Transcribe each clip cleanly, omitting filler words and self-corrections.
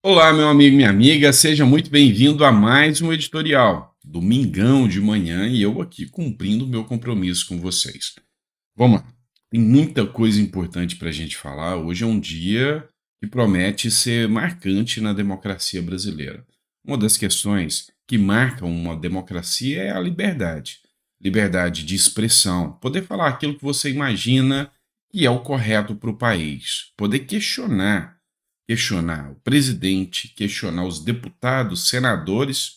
Olá, meu amigo, minha amiga, seja muito bem-vindo a mais um editorial. Domingão de manhã e eu aqui cumprindo o meu compromisso com vocês. Vamos lá, tem muita coisa importante para a gente falar. Hoje é um dia que promete ser marcante na democracia brasileira. Uma das questões que marcam uma democracia é a liberdade. Liberdade de expressão, poder falar aquilo que você imagina que é o correto para o país, poder questionar o presidente, questionar os deputados, senadores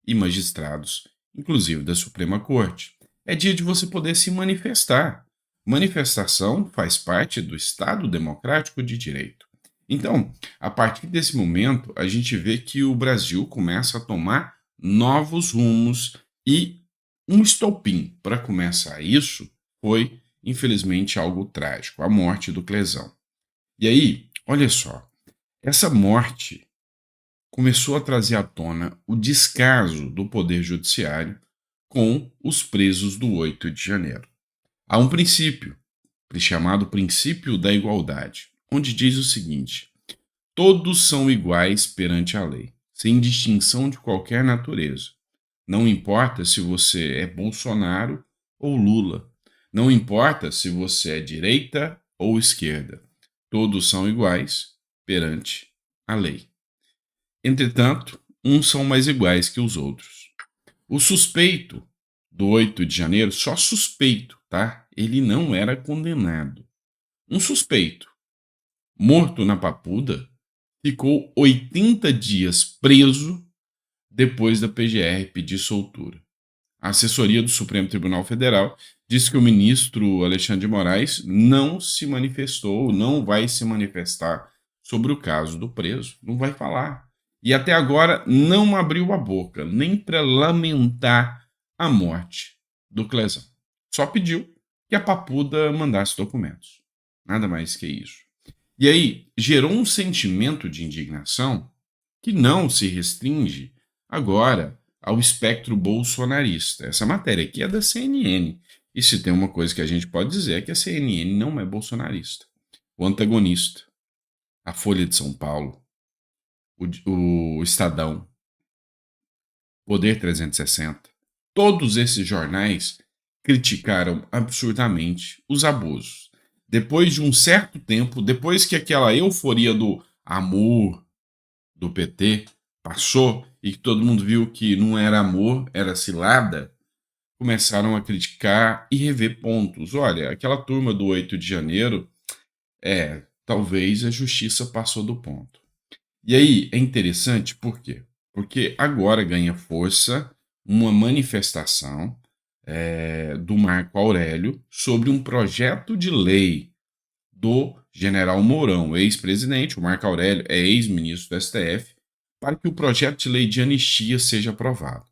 e magistrados, inclusive da Suprema Corte. É dia de você poder se manifestar. Manifestação faz parte do Estado Democrático de Direito. Então, a partir desse momento, a gente vê que o Brasil começa a tomar novos rumos e um estopim para começar isso foi, infelizmente, algo trágico, a morte do Clesão. E aí, olha só, essa morte começou a trazer à tona o descaso do Poder Judiciário com os presos do 8 de janeiro. Há um princípio, chamado princípio da igualdade, onde diz o seguinte: todos são iguais perante a lei, sem distinção de qualquer natureza. Não importa se você é Bolsonaro ou Lula. Não importa se você é direita ou esquerda. Todos são iguais perante a lei. Entretanto, uns são mais iguais que os outros. O suspeito do 8 de janeiro, só suspeito, tá? Ele não era condenado. Um suspeito, morto na Papuda, ficou 80 dias preso depois da PGR pedir soltura. A assessoria do Supremo Tribunal Federal disse que o ministro Alexandre de Moraes não se manifestou, não vai se manifestar sobre o caso do preso, não vai falar. E até agora não abriu a boca, nem para lamentar a morte do Clesão. Só pediu que a Papuda mandasse documentos. Nada mais que isso. E aí gerou um sentimento de indignação que não se restringe agora ao espectro bolsonarista. Essa matéria aqui é da CNN. E se tem uma coisa que a gente pode dizer é que a CNN não é bolsonarista. O antagonista, a Folha de São Paulo, o Estadão, Poder 360, todos esses jornais criticaram absurdamente os abusos. Depois de um certo tempo, depois que aquela euforia do amor do PT passou e que todo mundo viu que não era amor, era cilada, começaram a criticar e rever pontos. Olha, aquela turma do 8 de janeiro, talvez a justiça passou do ponto. E aí é interessante por quê? Porque agora ganha força uma manifestação do Marco Aurélio sobre um projeto de lei do general Mourão, ex-presidente. O Marco Aurélio é ex-ministro do STF, para que o projeto de lei de anistia seja aprovado.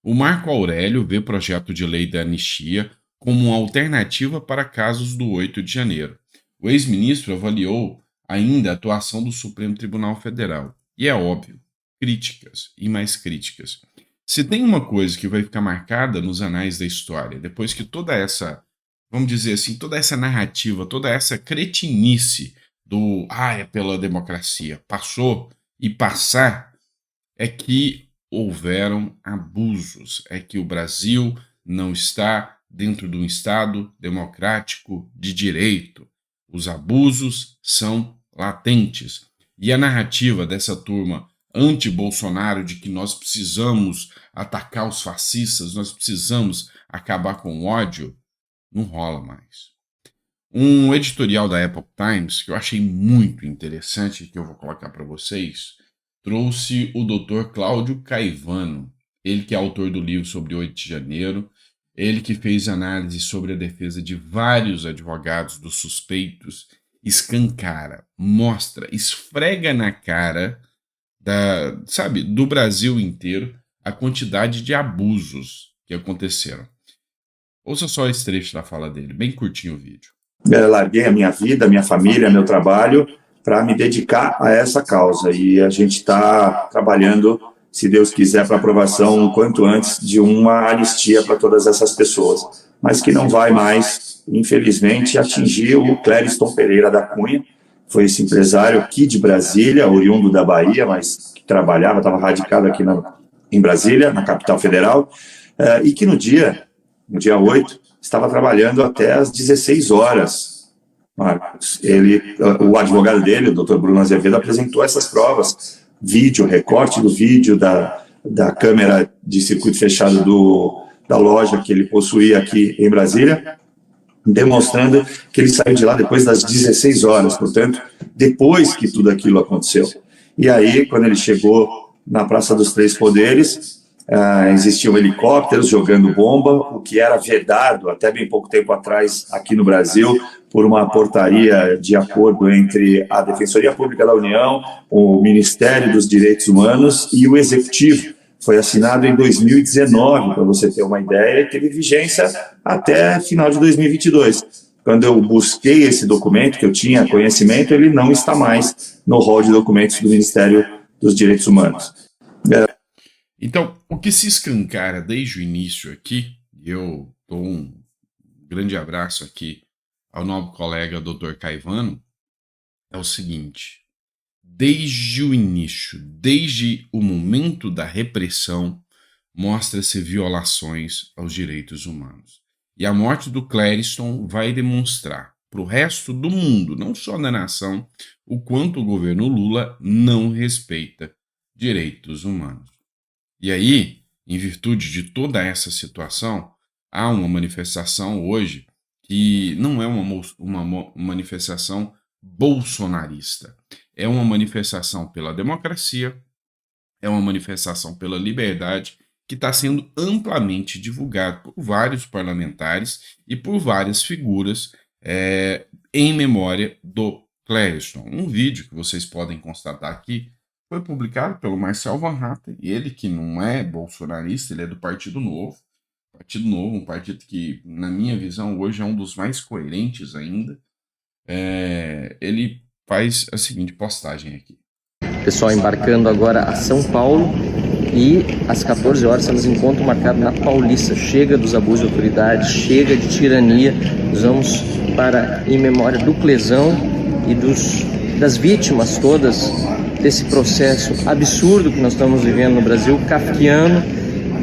O Marco Aurélio vê o projeto de lei da anistia como uma alternativa para casos do 8 de janeiro. O ex-ministro avaliou ainda a atuação do Supremo Tribunal Federal. E é óbvio, críticas e mais críticas. Se tem uma coisa que vai ficar marcada nos anais da história, depois que toda essa, vamos dizer assim, toda essa narrativa, toda essa cretinice do é pela democracia, passou e passar, é que houveram abusos, é que o Brasil não está dentro de um Estado democrático de direito. Os abusos são latentes. E a narrativa dessa turma anti-Bolsonaro de que nós precisamos atacar os fascistas, nós precisamos acabar com o ódio, não rola mais. Um editorial da Epoch Times que eu achei muito interessante, que eu vou colocar para vocês, trouxe o Dr. Cláudio Caivano, ele que é autor do livro sobre 8 de janeiro, ele que fez análise sobre a defesa de vários advogados dos suspeitos, escancara, mostra, esfrega na cara do Brasil inteiro a quantidade de abusos que aconteceram. Ouça só esse trecho da fala dele, bem curtinho o vídeo. Eu larguei a minha vida, a minha família, meu trabalho para me dedicar a essa causa e a gente está trabalhando, se Deus quiser, para aprovação o quanto antes de uma anistia para todas essas pessoas, mas que não vai mais, infelizmente, atingir o Clériston Pereira da Cunha, foi esse empresário aqui de Brasília, oriundo da Bahia, mas que trabalhava, estava radicado aqui em Brasília, na capital federal, e que no dia 8, estava trabalhando até às 16 horas. Marcos, o advogado dele, o doutor Bruno Azevedo, apresentou essas provas, recorte do vídeo da câmera de circuito fechado da loja que ele possuía aqui em Brasília, demonstrando que ele saiu de lá depois das 16 horas, portanto, depois que tudo aquilo aconteceu. E aí, quando ele chegou na Praça dos Três Poderes, existiam helicópteros jogando bomba, o que era vedado até bem pouco tempo atrás aqui no Brasil, por uma portaria de acordo entre a Defensoria Pública da União, o Ministério dos Direitos Humanos e o Executivo. Foi assinado em 2019, para você ter uma ideia, e teve vigência até final de 2022. Quando eu busquei esse documento, que eu tinha conhecimento, ele não está mais no rol de documentos do Ministério dos Direitos Humanos. Então, o que se escancara desde o início aqui, eu dou um grande abraço aqui ao nobre colega Dr. Caivano, é o seguinte: desde o início, desde o momento da repressão, mostra-se violações aos direitos humanos. E a morte do Clériston vai demonstrar para o resto do mundo, não só da nação, o quanto o governo Lula não respeita direitos humanos. E aí, em virtude de toda essa situação, há uma manifestação hoje que não é uma manifestação bolsonarista. É uma manifestação pela democracia, é uma manifestação pela liberdade que está sendo amplamente divulgado por vários parlamentares e por várias figuras em memória do Clériston. Um vídeo que vocês podem constatar aqui foi publicado pelo Marcel Van Hatten, ele que não é bolsonarista, ele é do Partido Novo. Partido Novo, um partido que, na minha visão, hoje é um dos mais coerentes ainda. Ele faz a seguinte postagem aqui. Pessoal embarcando agora a São Paulo e às 14 horas temos encontro marcado na Paulista. Chega dos abusos de autoridade, chega de tirania. Nós vamos para em memória do Clesão e das vítimas todas desse processo absurdo que nós estamos vivendo no Brasil, kafkiano.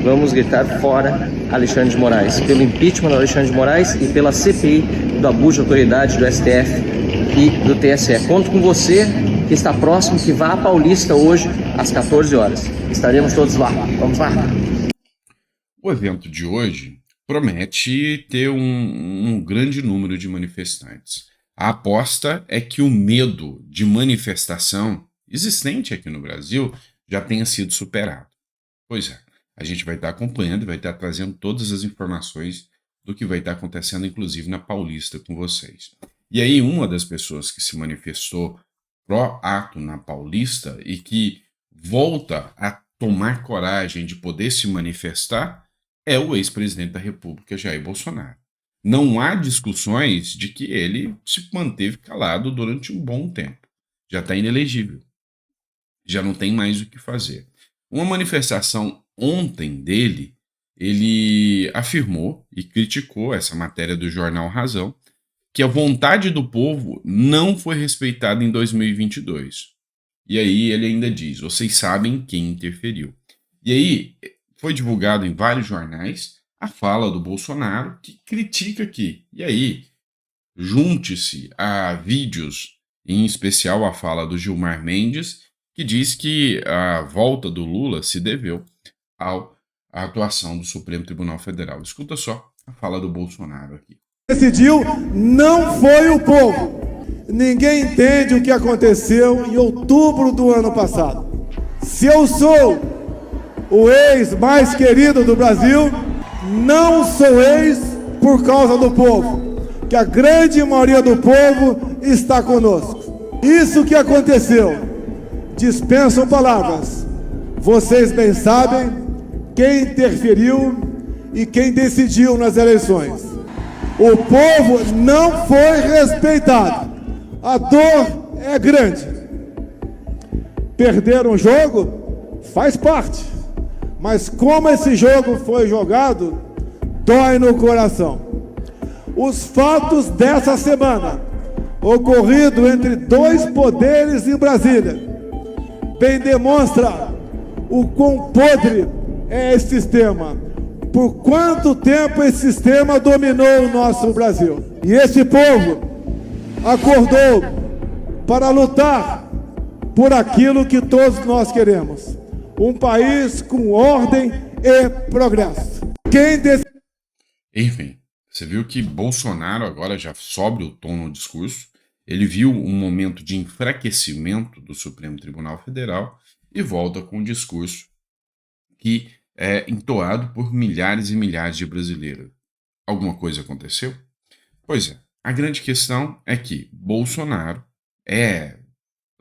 Vamos gritar fora Alexandre de Moraes, pelo impeachment do Alexandre de Moraes e pela CPI do abuso de autoridade do STF e do TSE. Conto com você que está próximo, que vá à Paulista hoje às 14 horas. Estaremos todos lá. Vamos lá. O evento de hoje promete ter um grande número de manifestantes. A aposta é que o medo de manifestação existente aqui no Brasil já tenha sido superado. Pois é, a gente vai estar acompanhando e vai estar trazendo todas as informações do que vai estar acontecendo, inclusive na Paulista, com vocês. E aí, uma das pessoas que se manifestou pró-ato na Paulista e que volta a tomar coragem de poder se manifestar é o ex-presidente da República, Jair Bolsonaro. Não há discussões de que ele se manteve calado durante um bom tempo. Já está inelegível. Já não tem mais o que fazer. Uma manifestação ontem dele, ele afirmou e criticou essa matéria do jornal Razão, que a vontade do povo não foi respeitada em 2022. E aí ele ainda diz, vocês sabem quem interferiu. E aí foi divulgado em vários jornais a fala do Bolsonaro, que critica aqui. E aí, junte-se a vídeos, em especial a fala do Gilmar Mendes, que diz que a volta do Lula se deveu à atuação do Supremo Tribunal Federal. Escuta só a fala do Bolsonaro aqui. Decidiu não foi o povo. Ninguém entende o que aconteceu em outubro do ano passado. Se eu sou o ex mais querido do Brasil, não sou ex por causa do povo, que a grande maioria do povo está conosco. Isso que aconteceu dispensam palavras. Vocês bem sabem quem interferiu e quem decidiu nas eleições. O povo não foi respeitado. A dor é grande. Perder um jogo faz parte. Mas como esse jogo foi jogado, dói no coração. Os fatos dessa semana ocorrido entre dois poderes em Brasília, bem demonstra o quão podre é esse sistema. Por quanto tempo esse sistema dominou o nosso Brasil. E esse povo acordou para lutar por aquilo que todos nós queremos. Um país com ordem e progresso. Enfim, você viu que Bolsonaro agora já sobe o tom no discurso. Ele viu um momento de enfraquecimento do Supremo Tribunal Federal e volta com um discurso que é entoado por milhares e milhares de brasileiros. Alguma coisa aconteceu? Pois é, a grande questão é que Bolsonaro é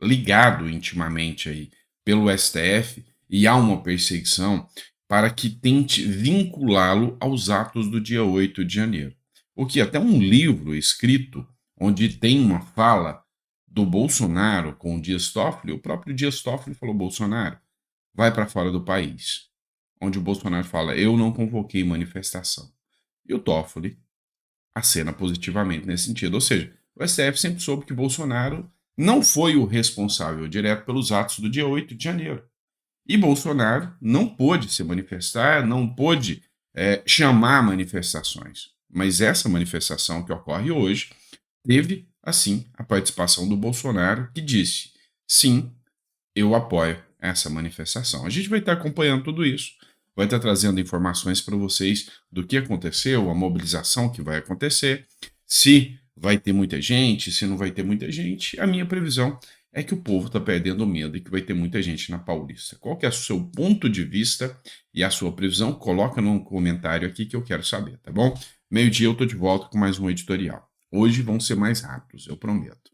ligado intimamente aí pelo STF e há uma perseguição para que tente vinculá-lo aos atos do dia 8 de janeiro. O que até um livro escrito onde tem uma fala do Bolsonaro com o Dias Toffoli, o próprio Dias Toffoli falou: Bolsonaro, vai para fora do país. Onde o Bolsonaro fala: eu não convoquei manifestação. E o Toffoli acena positivamente nesse sentido. Ou seja, o STF sempre soube que Bolsonaro não foi o responsável direto pelos atos do dia 8 de janeiro. E Bolsonaro não pôde se manifestar, não pôde chamar manifestações. Mas essa manifestação que ocorre hoje teve, assim, a participação do Bolsonaro, que disse: sim, eu apoio essa manifestação. A gente vai estar acompanhando tudo isso, vai estar trazendo informações para vocês do que aconteceu, a mobilização que vai acontecer, se vai ter muita gente, se não vai ter muita gente. A minha previsão é que o povo está perdendo medo e que vai ter muita gente na Paulista. Qual que é o seu ponto de vista e a sua previsão? Coloca num comentário aqui que eu quero saber, tá bom? Meio-dia eu estou de volta com mais um editorial. Hoje vão ser mais rápidos, eu prometo.